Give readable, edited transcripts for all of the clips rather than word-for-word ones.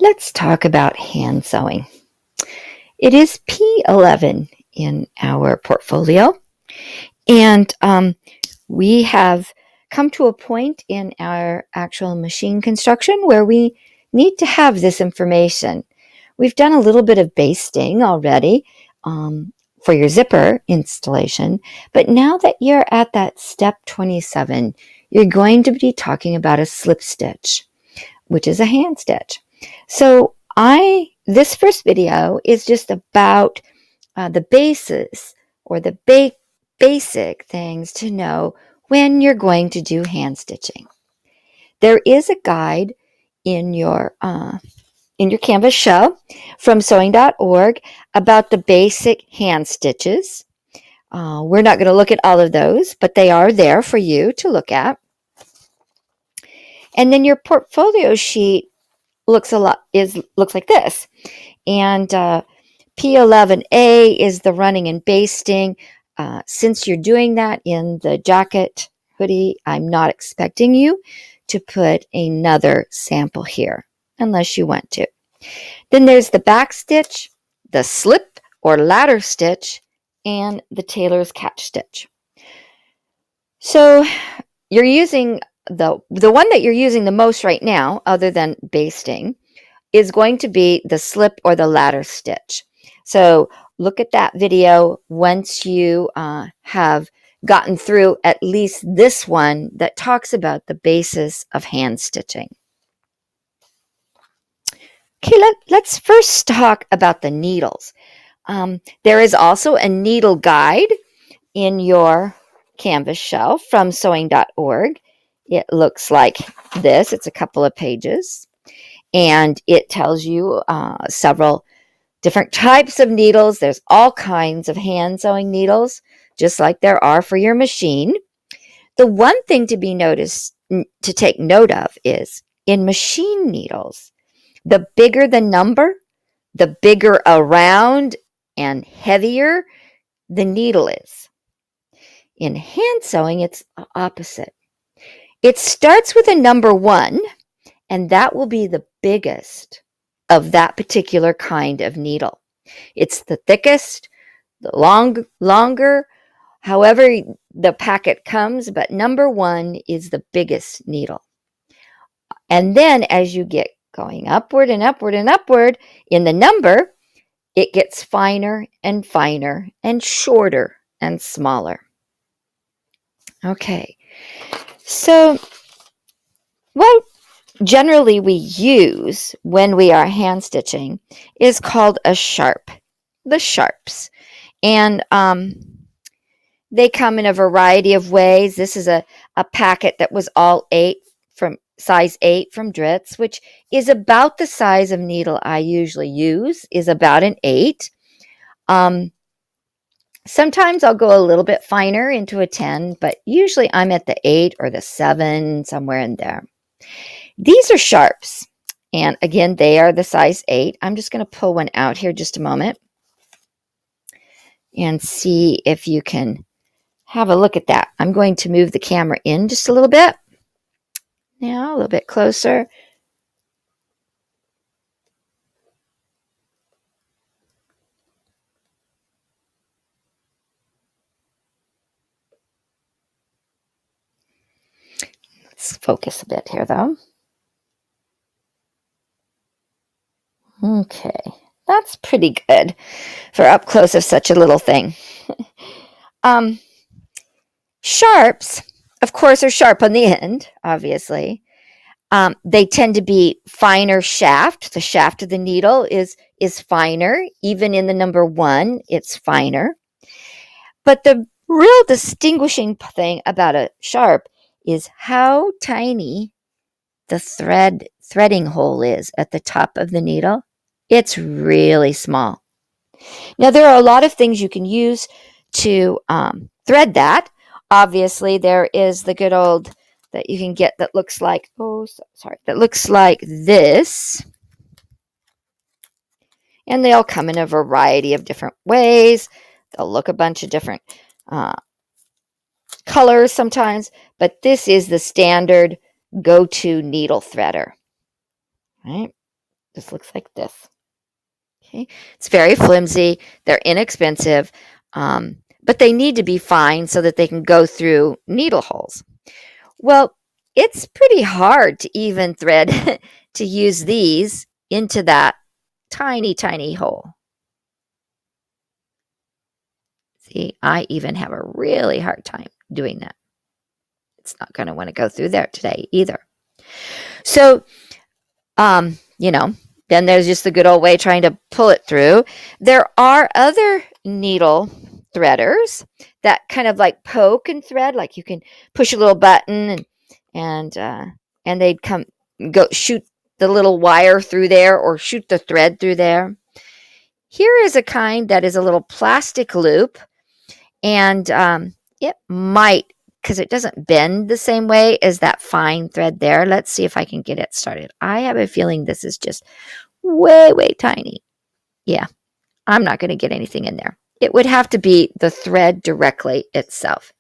Let's talk about hand sewing. It is P11 in our portfolio, and we have come to a point in our actual machine construction where we need to have this information. We've done a little bit of basting already for your zipper installation, but now that you're at that step 27, you're going to be talking about a slip stitch, which is a hand stitch. So this first video is just about the basis or the basic things to know when you're going to do hand stitching. There is a guide in your Canvas shell from sewing.org about the basic hand stitches. We're not going to look at all of those, but they are there for you to look at. And then your portfolio sheet looks like this. And P11A is the running and basting. Since you're doing that in the jacket hoodie, I'm not expecting you to put another sample here unless you want to. Then there's the back stitch, the slip or ladder stitch, and the tailor's catch stitch. So you're using the one that you're using the most right now, other than basting, is going to be the slip or the ladder stitch. So look at that video once you have gotten through at least this one that talks about the basis of hand stitching. Okay, let's first talk about the needles. There is also a needle guide in your Canvas shell from sewing.org. It looks like this. It's a couple of pages. And it tells you several different types of needles. There's all kinds of hand sewing needles, just like there are for your machine. The one thing to take note of is in machine needles, the bigger the number, the bigger around and heavier the needle is. In hand sewing, it's opposite. It starts with a number 1, and that will be the biggest of that particular kind of needle. It's the thickest, the longer, however the packet comes, but number 1 is the biggest needle. And then as you get going upward and upward and upward in the number, it gets finer and finer and shorter and smaller. Okay, so what generally we use when we are hand stitching is called a sharp, the sharps. And they come in a variety of ways. This is a packet that was all 8 from size 8 from Dritz, which is about the size of needle I usually use, is about an 8. Sometimes I'll go a little bit finer into a 10, but usually I'm at the 8 or the 7, somewhere in there. These are sharps, and again, they are the size 8. I'm just going to pull one out here just a moment and see if you can have a look at that. I'm going to move the camera in just a little bit. Now, a little bit closer. Let's focus a bit here, though. Okay, that's pretty good for up close of such a little thing. Sharps, of course, are sharp on the end, obviously. They tend to be finer shaft. The shaft of the needle is finer. Even in the number 1, it's finer. But the real distinguishing thing about a sharp is how tiny the threading hole is at the top of the needle. It's really small. Now, there are a lot of things you can use to thread that. Obviously, there is the good old that you can get that looks like, that looks like this. And they all come in a variety of different ways. They'll look a bunch of different colors sometimes, but this is the standard go-to needle threader. Right? Just looks like this. Okay, it's very flimsy. They're inexpensive, but they need to be fine so that they can go through needle holes. Well, it's pretty hard to even thread to use these into that tiny, tiny hole. See, I even have a really hard time doing that. It's not going to want to go through there today either. So, you know, then there's just the good old way trying to pull it through. There are other needle threaders that kind of like poke and thread, like you can push a little button and they'd go shoot the little wire through there or shoot the thread through there. Here is a kind that is a little plastic loop, and it might, because it doesn't bend the same way as that fine thread there. Let's see if I can get it started. I have a feeling this is just way, way tiny. Yeah, I'm not going to get anything in there. It would have to be the thread directly itself.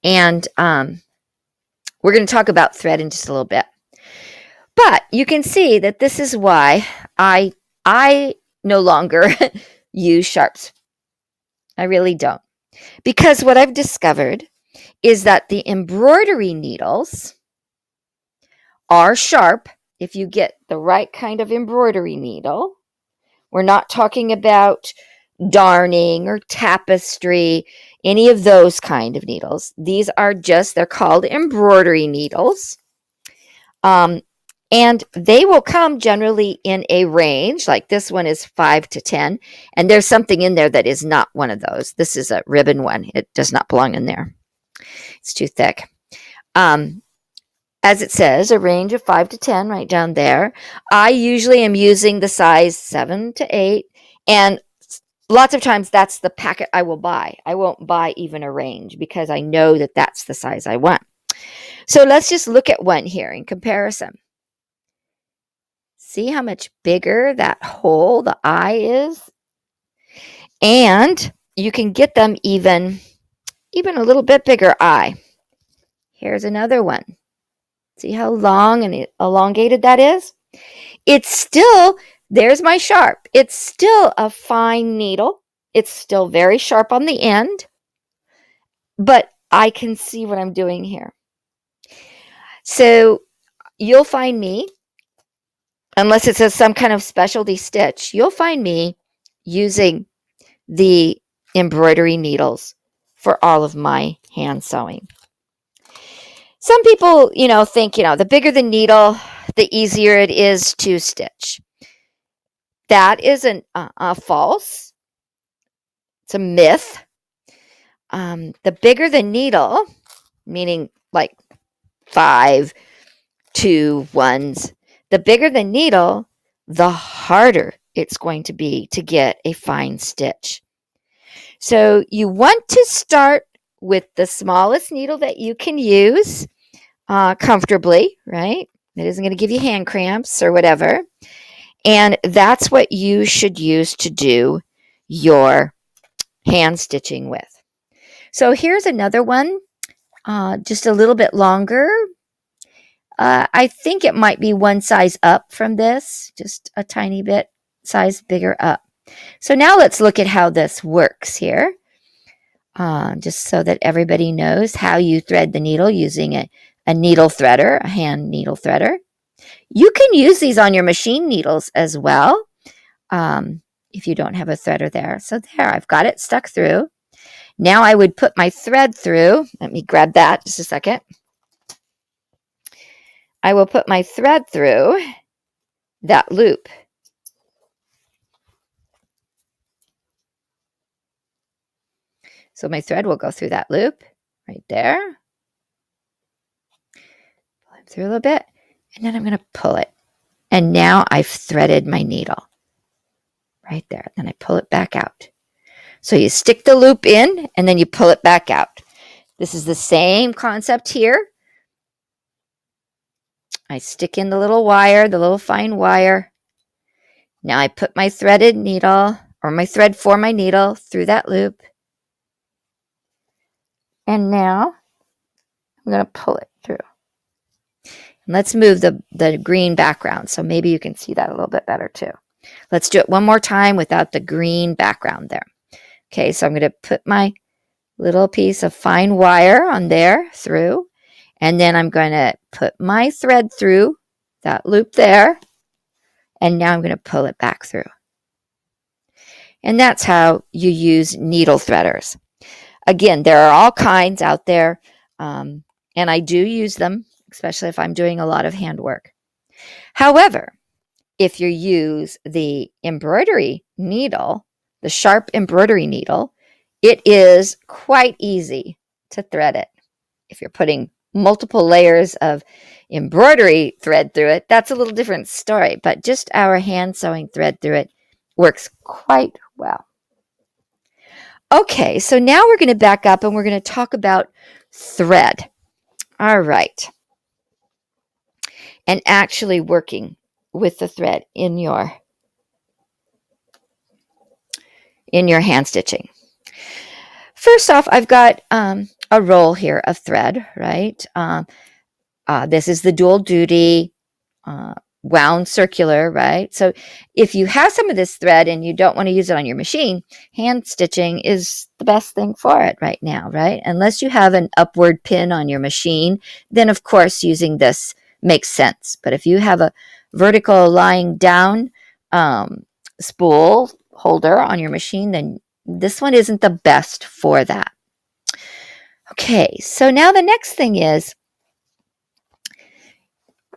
And we're going to talk about thread in just a little bit. But you can see that this is why I no longer use sharps. I really don't. Because what I've discovered is that the embroidery needles are sharp if you get the right kind of embroidery needle. We're not talking about darning or tapestry, any of those kind of needles. These are just, they're called embroidery needles. And they will come generally in a range, like this one is 5 to 10, and there's something in there that is not one of those. This is a ribbon one. It does not belong in there. It's too thick. As it says, a range of 5 to 10 right down there. I usually am using the size 7 to 8, and lots of times that's the packet I will buy. I won't buy even a range because I know that that's the size I want. So let's just look at one here in comparison. See how much bigger that hole, the eye is? And you can get them even a little bit bigger eye. Here's another one. See how long and elongated that is? It's still, there's my sharp. It's still a fine needle. It's still very sharp on the end, but I can see what I'm doing here. So you'll find me, unless it says some kind of specialty stitch, you'll find me using the embroidery needles for all of my hand sewing. Some people, think, the bigger the needle, the easier it is to stitch. That isn't false. It's a myth. The bigger the needle, meaning like 5, 2, 1s, the bigger the needle, the harder it's going to be to get a fine stitch. So you want to start with the smallest needle that you can use comfortably, right? It isn't going to give you hand cramps or whatever. And that's what you should use to do your hand stitching with. So here's another one, just a little bit longer. I think it might be one size up from this, just a tiny bit size bigger up. So now let's look at how this works here, just so that everybody knows how you thread the needle using a needle threader, a hand needle threader. You can use these on your machine needles as well, if you don't have a threader there. So there, I've got it stuck through. Now I would put my thread through. Let me grab that just a second. I will put my thread through that loop. So my thread will go through that loop right there. Pull it through a little bit, and then I'm going to pull it. And now I've threaded my needle right there. Then I pull it back out. So you stick the loop in, and then you pull it back out. This is the same concept here. I stick in the little wire, the little fine wire. Now I put my threaded needle, or my thread for my needle, through that loop. And now I'm going to pull it through. Let's move the green background so maybe you can see that a little bit better too. Let's do it one more time without the green background there. Okay, so I'm going to put my little piece of fine wire on there through, and then I'm going to put my thread through that loop there, and now I'm going to pull it back through. And that's how you use needle threaders. Again, there are all kinds out there, and I do use them, especially if I'm doing a lot of handwork. However, if you use the embroidery needle, the sharp embroidery needle, it is quite easy to thread it. If you're putting multiple layers of embroidery thread through it, that's a little different story, but just our hand sewing thread through it works quite well. Okay, so now we're going to back up and we're going to talk about thread. All right. And actually working with the thread in your hand stitching. First off, I've got a roll here of thread, right? This is the dual duty wound circular, right? So if you have some of this thread and you don't want to use it on your machine, hand stitching is the best thing for it right now, right? Unless you have an upward pin on your machine, then of course using this makes sense. But if you have a vertical lying down spool holder on your machine, then this one isn't the best for that. Okay, so now the next thing is,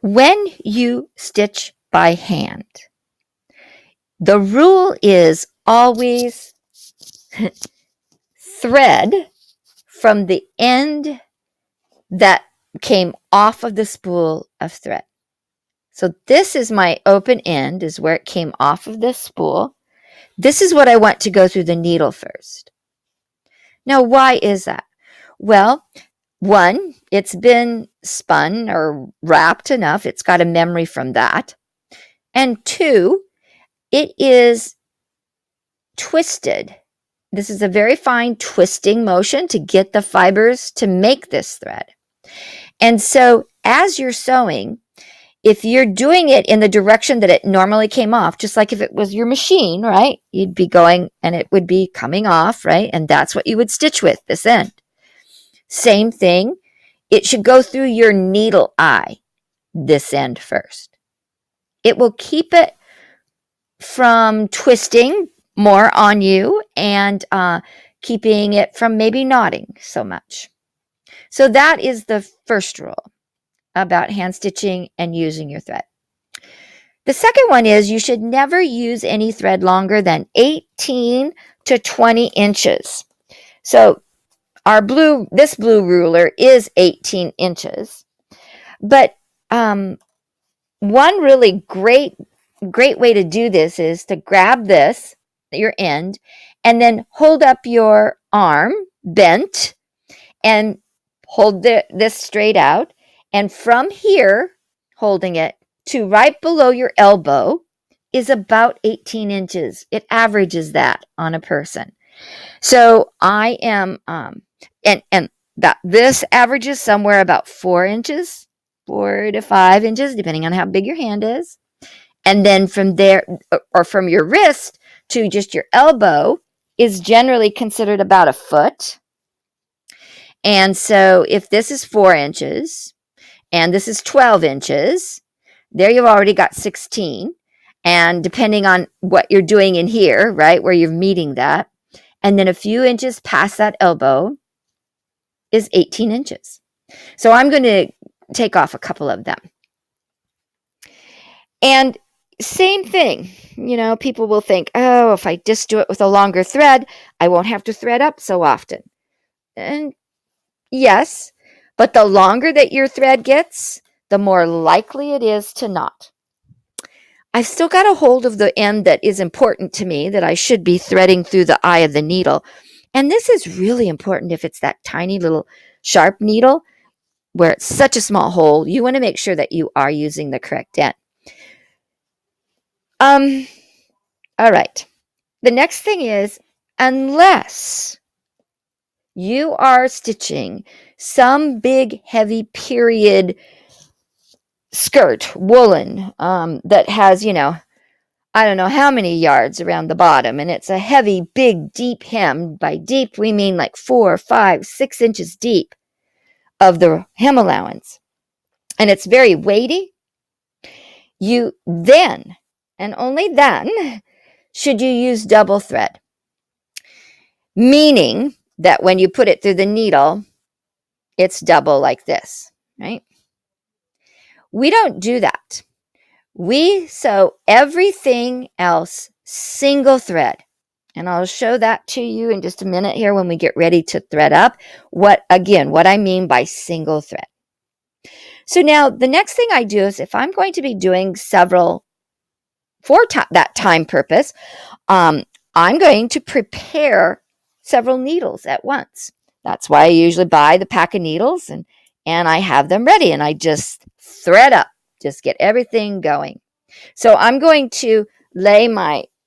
when you stitch by hand, the rule is always thread from the end that came off of the spool of thread. So this is my open end, is where it came off of this spool. This is what I want to go through the needle first. Now, why is that? Well, one, it's been spun or wrapped enough. It's got a memory from that. And two, it is twisted. This is a very fine twisting motion to get the fibers to make this thread. And so as you're sewing, if you're doing it in the direction that it normally came off, just like if it was your machine, right? You'd be going and it would be coming off, right? And that's what you would stitch with, this end. Same thing. It should go through your needle eye, this end first. It will keep it from twisting more on you and keeping it from maybe knotting so much. So that is the first rule about hand stitching and using your thread. The second one is you should never use any thread longer than 18 to 20 inches. So this blue ruler is 18 inches. But one really great way to do this is to grab this, your end, and then hold up your arm bent and hold this straight out. And from here, holding it to right below your elbow is about 18 inches. It averages that on a person. So I am, and that this averages somewhere about 4 inches, 4 to 5 inches, depending on how big your hand is. And then from there, or from your wrist to just your elbow, is generally considered about a foot. And so if this is 4 inches and this is 12 inches, there you've already got 16. And depending on what you're doing in here, right, where you're meeting that, and then a few inches past that elbow is 18 inches. So I'm going to take off a couple of them. And same thing, people will think, oh, if I just do it with a longer thread, I won't have to thread up so often. And yes, but the longer that your thread gets, the more likely it is to knot. I've still got a hold of the end that is important to me, that I should be threading through the eye of the needle. And this is really important if it's that tiny little sharp needle where it's such a small hole. You want to make sure that you are using the correct end. All right. The next thing is, unless you are stitching some big, heavy period skirt, woolen, that has, I don't know how many yards around the bottom, and it's a heavy, big, deep hem. By deep, we mean like 4, 5, 6 inches deep of the hem allowance. And it's very weighty. You then, and only then, should you use double thread. Meaning that when you put it through the needle, it's double like this, right? We don't do that. We sew everything else single thread. And I'll show that to you in just a minute here when we get ready to thread up what I mean by single thread. So now the next thing I do is if I'm going to be doing several for that time purpose, I'm going to prepare several needles at once. That's why I usually buy the pack of needles and I have them ready and I just thread up, just get everything going. So I'm going to lay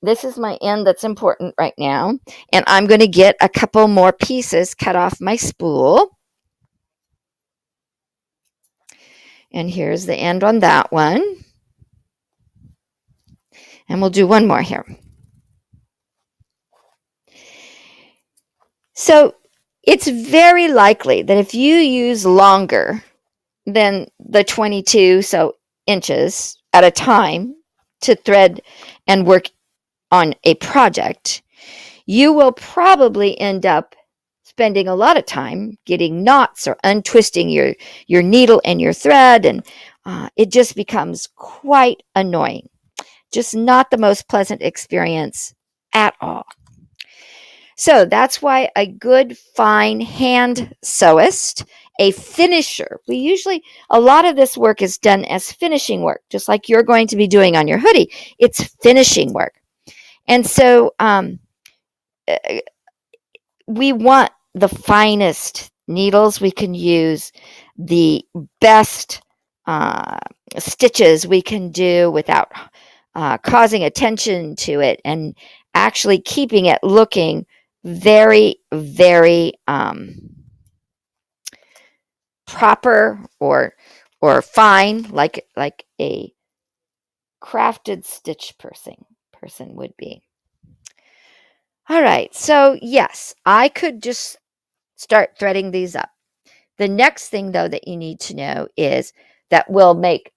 this is my end that's important right now, and I'm going to get a couple more pieces cut off my spool. And here's the end on that one. And we'll do one more here. So it's very likely that if you use longer than the 22 inches at a time to thread and work on a project, you will probably end up spending a lot of time getting knots or untwisting your needle and your thread, and it just becomes quite annoying. Just not the most pleasant experience at all. So that's why a good fine hand sewist, a finisher, a lot of this work is done as finishing work, just like you're going to be doing on your hoodie. It's finishing work. And so we want the finest needles. We can use the best stitches we can do without causing attention to it and actually keeping it looking very, very proper or fine, like a crafted stitch person would be. All right, so yes, I could just start threading these up. The next thing, though, that you need to know is that will make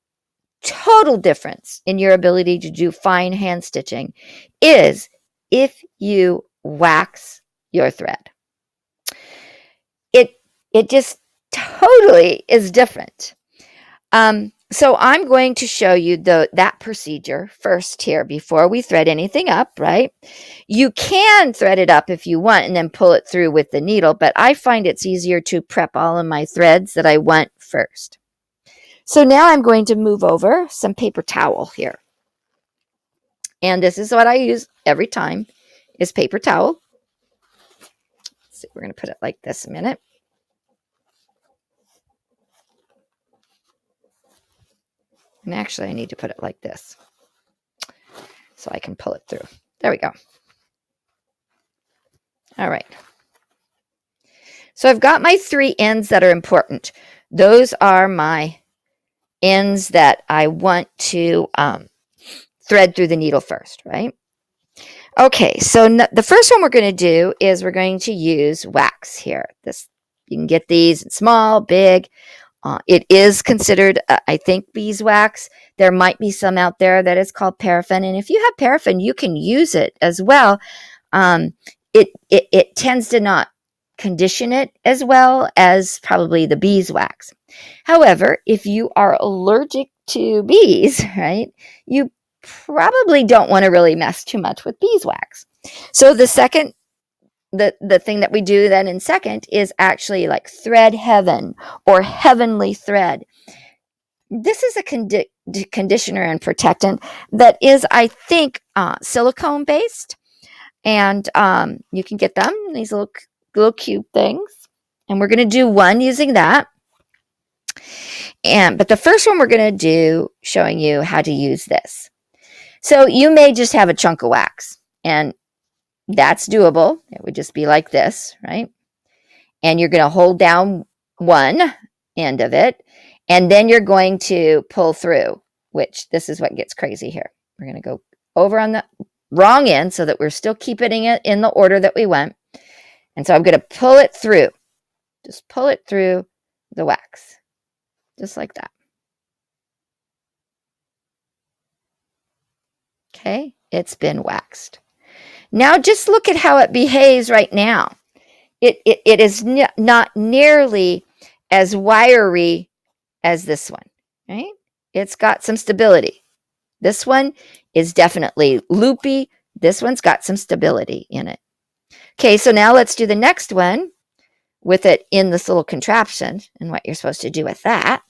total difference in your ability to do fine hand stitching is if you wax your thread. It just totally is different. So I'm going to show you that procedure first here before we thread anything up, right? You can thread it up if you want and then pull it through with the needle, but I find it's easier to prep all of my threads that I want first. So now I'm going to move over some paper towel here. And this is what I use every time is paper towel. Let's see, we're going to put it like this a minute. And actually, I need to put it like this so I can pull it through. There we go. All right. So I've got my 3 ends that are important. Those are my ends that I want to thread through the needle first, right? Okay, so the first one we're going to do is we're going to use wax here. You can get these in small, big. It is considered, I think, beeswax. There might be some out there that is called paraffin, and if you have paraffin, you can use it as well. It tends to not condition it as well as probably the beeswax. However, if you are allergic to bees, right, you probably don't want to really mess too much with beeswax. So the second the thing that we do then in second is actually like thread heaven or heavenly thread. This is a conditioner and protectant that is, I think, silicone based, and you can get them in these little cube things. And we're going to do one using that. But the first one we're going to do showing you how to use this. So you may just have a chunk of wax, and that's doable. It would just be like this, right? And you're going to hold down one end of it, And then you're going to pull through, which this is what gets crazy here. We're going to go over on the wrong end so that we're still keeping it in the order that we went. And so I'm going to pull it through. Just pull it through the wax, just like that. Okay, it's been waxed. Now just look at how it behaves right now. It is not nearly as wiry as this one, right? It's got some stability. This one is definitely loopy. This one's got some stability in it. Okay, so now let's do the next one with it in this little contraption and what you're supposed to do with that.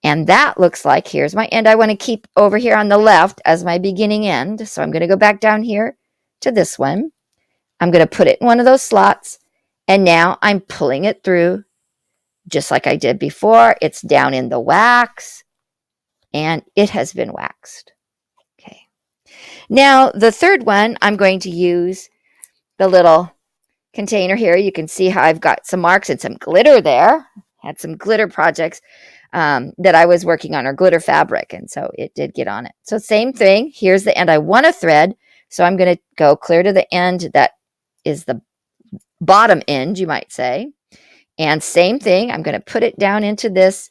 And that looks like, here's my end I want to keep over here on the left as my beginning end. So I'm going to go back down here to this one. I'm going to put it in one of those slots. And now I'm pulling it through just like I did before. It's down in the wax and it has been waxed. Okay. Now the third one, I'm going to use the little container here. You can see how I've got some marks and some glitter there. Had some glitter projects that I was working on, or glitter fabric, and so it did get on it. So same thing, here's the end I want to thread, so I'm going to go clear to the end that is the bottom end, you might say, and same thing, I'm going to put it down into this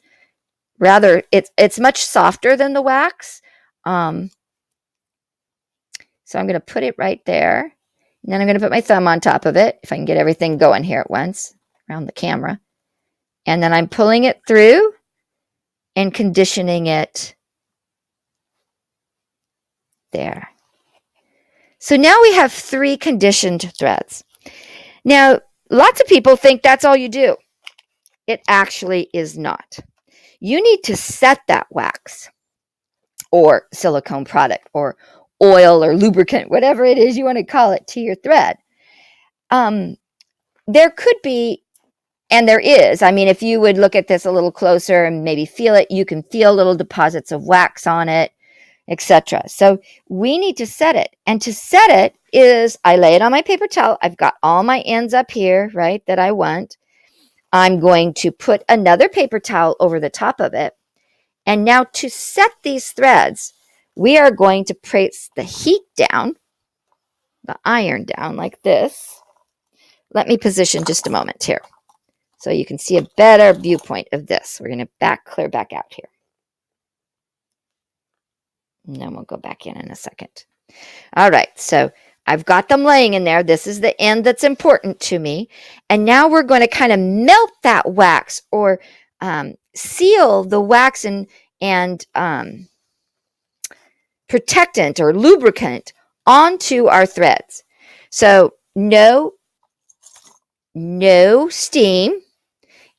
it's much softer than the wax, so I'm going to put it right there, and then I'm going to put my thumb on top of it, if I can get everything going here at once, around the camera, and then I'm pulling it through, and conditioning it there. So now we have 3 conditioned threads. Now, lots of people think that's all you do. It actually is not. You need to set that wax or silicone product or oil or lubricant, whatever it is you want to call it, to your thread. There could be, and there is, I mean, if you would look at this a little closer and maybe feel it, you can feel little deposits of wax on it, etc. So we need to set it. And to set it is, I lay it on my paper towel. I've got all my ends up here, right, that I want. I'm going to put another paper towel over the top of it. And now to set these threads, we are going to place the heat down, the iron down like this. Let me position just a moment here, so you can see a better viewpoint of this. We're going to clear back out here. And then we'll go back in a second. All right, so I've got them laying in there. This is the end that's important to me. And now we're going to kind of melt that wax or seal the wax and protectant or lubricant onto our threads. So no steam.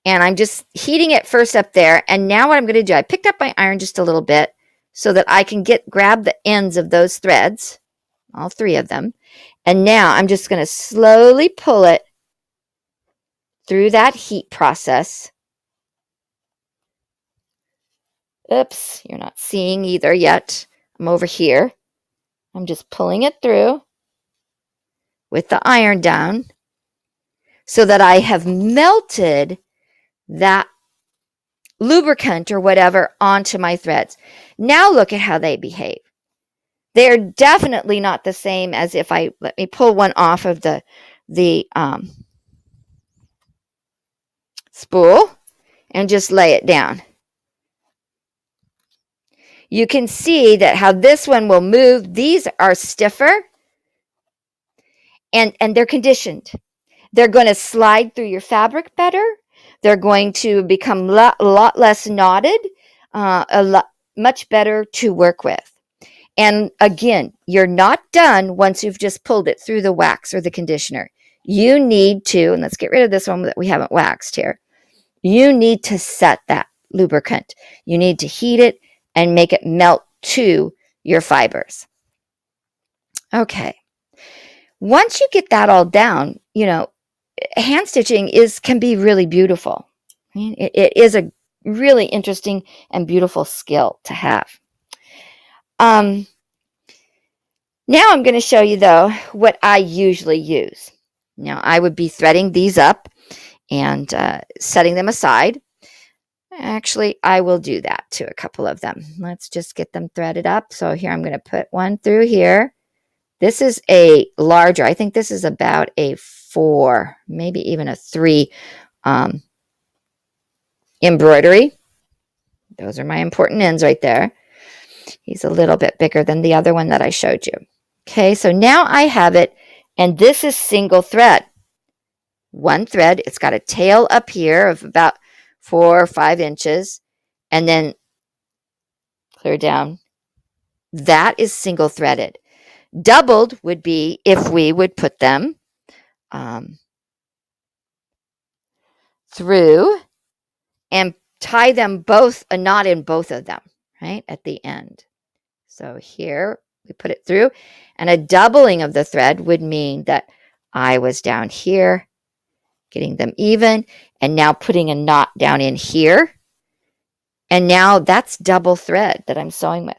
And I'm just heating it first up there. And now what I'm going to do, I picked up my iron just a little bit so that I can grab the ends of those threads, all 3 of them. And now I'm just going to slowly pull it through that heat process. Oops, you're not seeing either yet. I'm over here. I'm just pulling it through with the iron down so that I have melted that lubricant or whatever onto my threads. Now look at how they behave. They're definitely not the same as if let me pull one off of the spool and just lay it down. You can see that how this one will move. These are stiffer and they're conditioned. They're going to slide through your fabric better. They're going to become a lot less knotted, much better to work with. And again, you're not done once you've just pulled it through the wax or the conditioner. You need to, and let's get rid of this one that we haven't waxed here. You need to set that lubricant. You need to heat it and make it melt to your fibers. Okay. Once you get that all down, hand stitching can be really beautiful. It is a really interesting and beautiful skill to have. Now I'm going to show you, though, what I usually use. Now, I would be threading these up and setting them aside. Actually, I will do that to a couple of them. Let's just get them threaded up. So here I'm going to put one through here. This is a larger, I think this is about a 4, maybe even a 3 embroidery. Those are my important ends right there. He's a little bit bigger than the other one that I showed you. Okay, so now I have it, and this is single thread. One thread, it's got a tail up here of about 4 or 5 inches, and then clear down. That is single threaded. Doubled would be if we would put them through and tie them both, a knot in both of them, right, at the end. So here we put it through, and a doubling of the thread would mean that I was down here, getting them even, and now putting a knot down in here. And now that's double thread that I'm sewing with.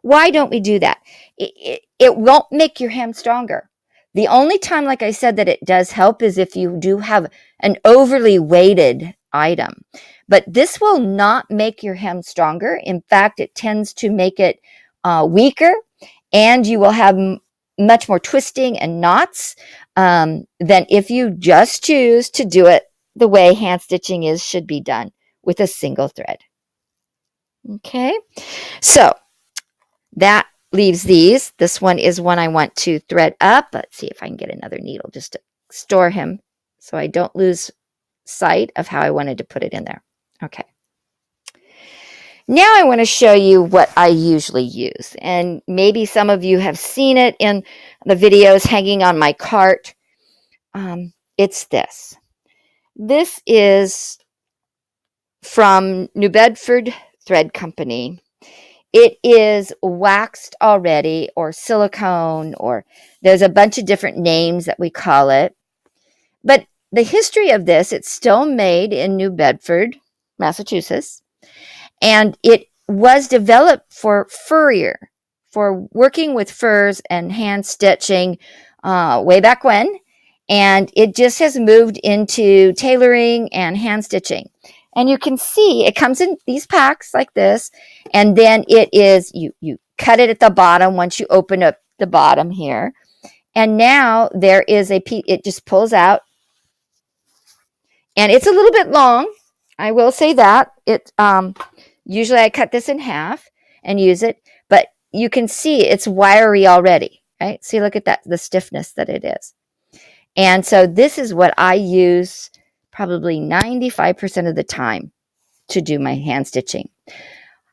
Why don't we do that? It won't make your hem stronger. The only time, like I said, that it does help is if you do have an overly weighted item. But this will not make your hem stronger. In fact, it tends to make it weaker, and you will have much more twisting and knots than if you just choose to do it the way hand stitching should be done, with a single thread. Okay, so that leaves these. This one is one I want to thread up. Let's see if I can get another needle just to store him so I don't lose sight of how I wanted to put it in there. Okay. Now I want to show you what I usually use. And maybe some of you have seen it in the videos hanging on my cart. It's this. This is from New Bedford Thread Company. It is waxed already, or silicone, or there's a bunch of different names that we call it. But the history of this, it's still made in New Bedford, Massachusetts, and it was developed for furrier, for working with furs and hand stitching way back when, and it just has moved into tailoring and hand stitching. And you can see it comes in these packs like this, and then it is, you cut it at the bottom once you open up the bottom here. And now there is a piece, it just pulls out, and it's a little bit long. I will say that. Usually I cut this in half and use it, but you can see it's wiry already, right? See, look at that, the stiffness that it is. And so this is what I use probably 95% of the time to do my hand stitching.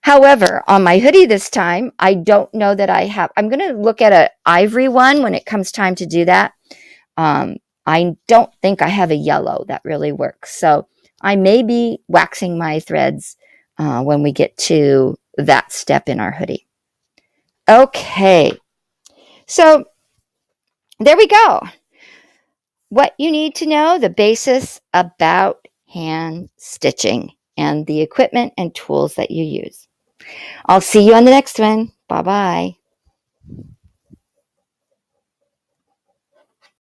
However, on my hoodie this time, I don't know that I have, I'm going to look at an ivory one when it comes time to do that. I don't think I have a yellow that really works. So I may be waxing my threads when we get to that step in our hoodie. Okay, so there we go. What you need to know, the basis about hand stitching and the equipment and tools that you use. I'll see you on the next one. Bye-bye.